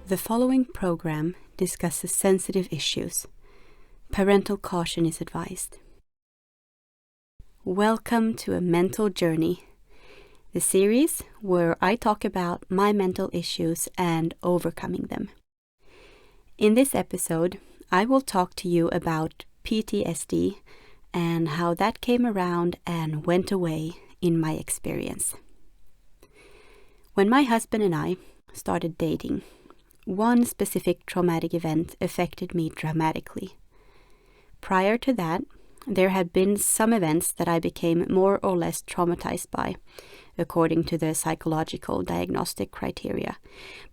The following program discusses sensitive issues. Parental caution is advised. Welcome to A Mental Journey, the series where I talk about my mental issues and overcoming them. In this episode, I will talk to you about PTSD and how that came around and went away in my experience. When my husband and I started dating, one specific traumatic event affected me dramatically. Prior to that, there had been some events that I became more or less traumatized by, according to the psychological diagnostic criteria.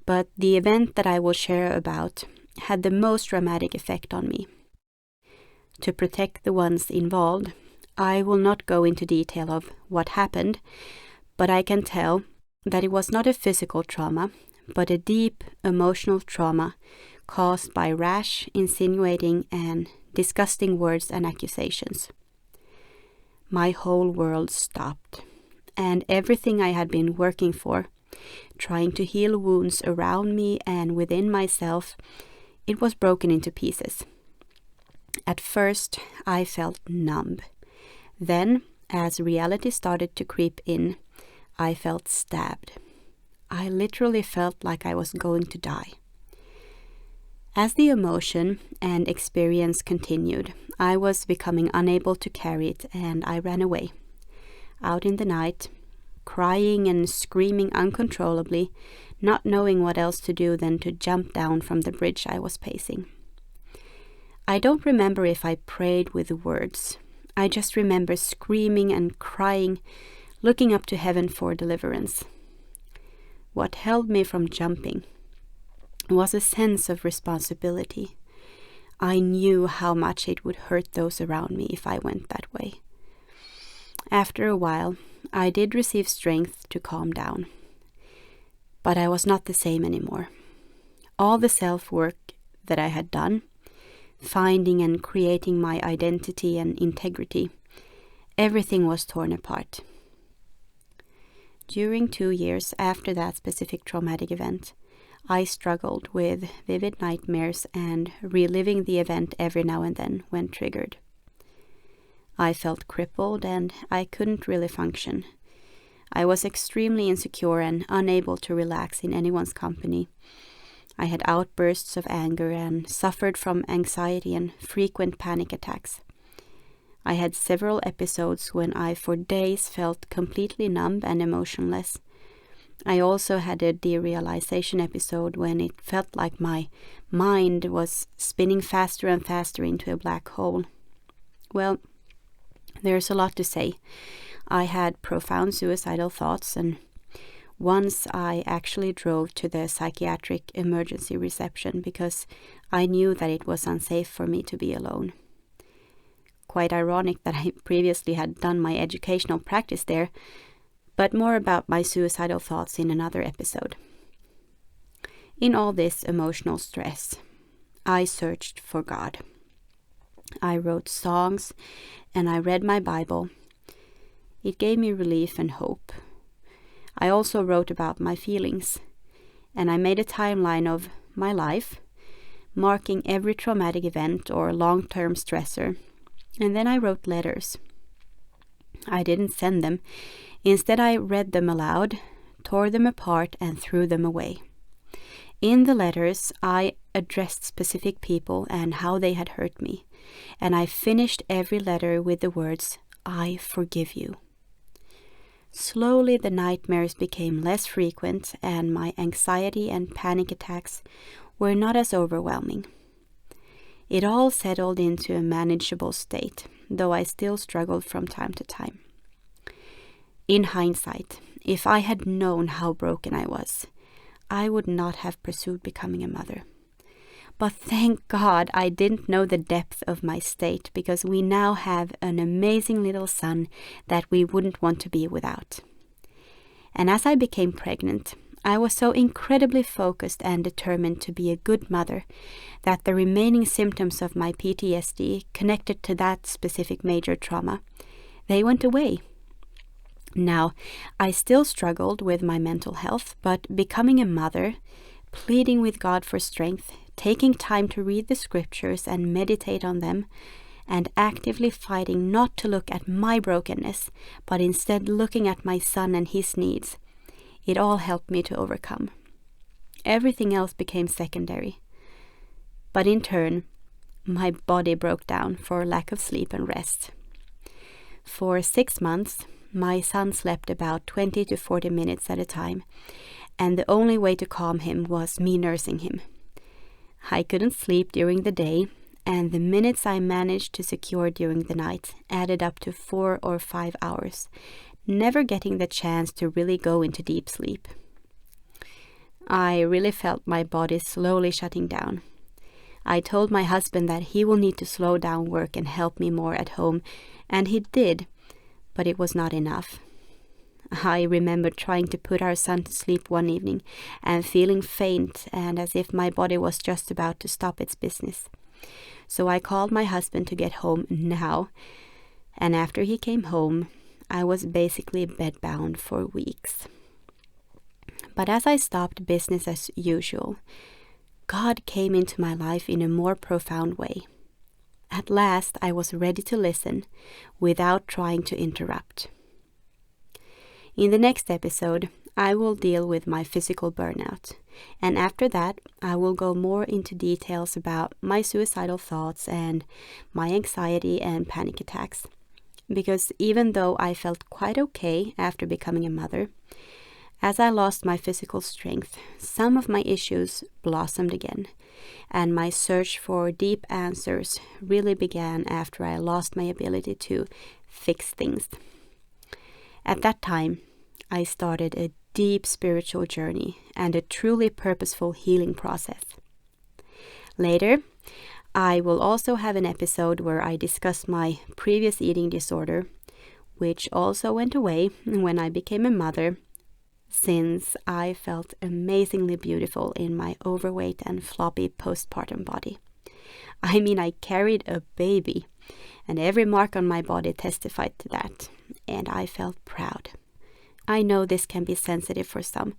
But the event that I will share about had the most dramatic effect on me. To protect the ones involved, I will not go into detail of what happened, but I can tell that it was not a physical trauma, but a deep emotional trauma caused by rash, insinuating, and disgusting words and accusations. My whole world stopped, and everything I had been working for, trying to heal wounds around me and within myself, it was broken into pieces. At first, I felt numb. Then, as reality started to creep in, I felt stabbed. I literally felt like I was going to die. As the emotion and experience continued, I was becoming unable to carry it, and I ran away. Out in the night, crying and screaming uncontrollably, not knowing what else to do than to jump down from the bridge I was pacing. I don't remember if I prayed with words. I just remember screaming and crying, looking up to heaven for deliverance. What held me from jumping was a sense of responsibility. I knew how much it would hurt those around me if I went that way. After a while, I did receive strength to calm down. But I was not the same anymore. All the self-work that I had done, finding and creating my identity and integrity, everything was torn apart. During 2 years after that specific traumatic event, I struggled with vivid nightmares and reliving the event every now and then when triggered. I felt crippled and I couldn't really function. I was extremely insecure and unable to relax in anyone's company. I had outbursts of anger and suffered from anxiety and frequent panic attacks. I had several episodes when I for days felt completely numb and emotionless. I also had a derealization episode when it felt like my mind was spinning faster and faster into a black hole. Well, there's a lot to say. I had profound suicidal thoughts, and once I actually drove to the psychiatric emergency reception because I knew that it was unsafe for me to be alone. Quite ironic that I previously had done my educational practice there, but more about my suicidal thoughts in another episode. In all this emotional stress, I searched for God. I wrote songs and I read my Bible. It gave me relief and hope. I also wrote about my feelings, and I made a timeline of my life, marking every traumatic event or long-term stressor. And then I wrote letters. I didn't send them. Instead, I read them aloud, tore them apart, and threw them away. In the letters, I addressed specific people and how they had hurt me. And I finished every letter with the words, "I forgive you." Slowly, the nightmares became less frequent, and my anxiety and panic attacks were not as overwhelming. It all settled into a manageable state, though I still struggled from time to time. In hindsight, if I had known how broken I was, I would not have pursued becoming a mother. But thank God I didn't know the depth of my state, because we now have an amazing little son that we wouldn't want to be without. And as I became pregnant, I was so incredibly focused and determined to be a good mother that the remaining symptoms of my PTSD connected to that specific major trauma, they went away. Now, I still struggled with my mental health, but becoming a mother pleading with God for strength, taking time to read the scriptures and meditate on them, and actively fighting not to look at my brokenness, but instead looking at my son and his needs. It all helped me to overcome. Everything else became secondary. But in turn, my body broke down for lack of sleep and rest. For 6 months, my son slept about 20 to 40 minutes at a time, and the only way to calm him was me nursing him. I couldn't sleep during the day, and the minutes I managed to secure during the night added up to 4 or 5 hours, never getting the chance to really go into deep sleep. I really felt my body slowly shutting down. I told my husband that he will need to slow down work and help me more at home, and he did, but it was not enough. I remember trying to put our son to sleep one evening and feeling faint and as if my body was just about to stop its business. So I called my husband to get home now, and after he came home, I was basically bedbound for weeks. But as I stopped business as usual, God came into my life in a more profound way. At last, I was ready to listen without trying to interrupt. In the next episode, I will deal with my physical burnout, and after that, I will go more into details about my suicidal thoughts and my anxiety and panic attacks. Because even though I felt quite okay after becoming a mother, as I lost my physical strength, some of my issues blossomed again, and my search for deep answers really began after I lost my ability to fix things. At that time, I started a deep spiritual journey and a truly purposeful healing process. Later, I will also have an episode where I discuss my previous eating disorder, which also went away when I became a mother, since I felt amazingly beautiful in my overweight and floppy postpartum body. I mean, I carried a baby, and every mark on my body testified to that, and I felt proud. I know this can be sensitive for some,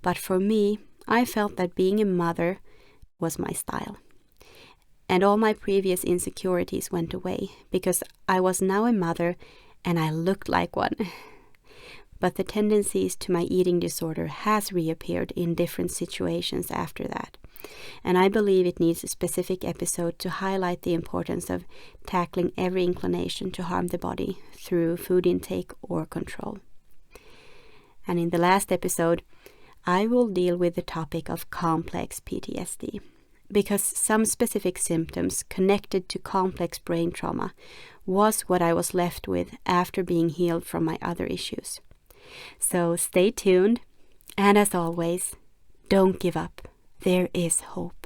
but for me, I felt that being a mother was my style. And all my previous insecurities went away because I was now a mother and I looked like one. But the tendencies to my eating disorder has reappeared in different situations after that. And I believe it needs a specific episode to highlight the importance of tackling every inclination to harm the body through food intake or control. And in the last episode, I will deal with the topic of complex PTSD, because some specific symptoms connected to complex brain trauma was what I was left with after being healed from my other issues. So stay tuned, and as always, don't give up. There is hope.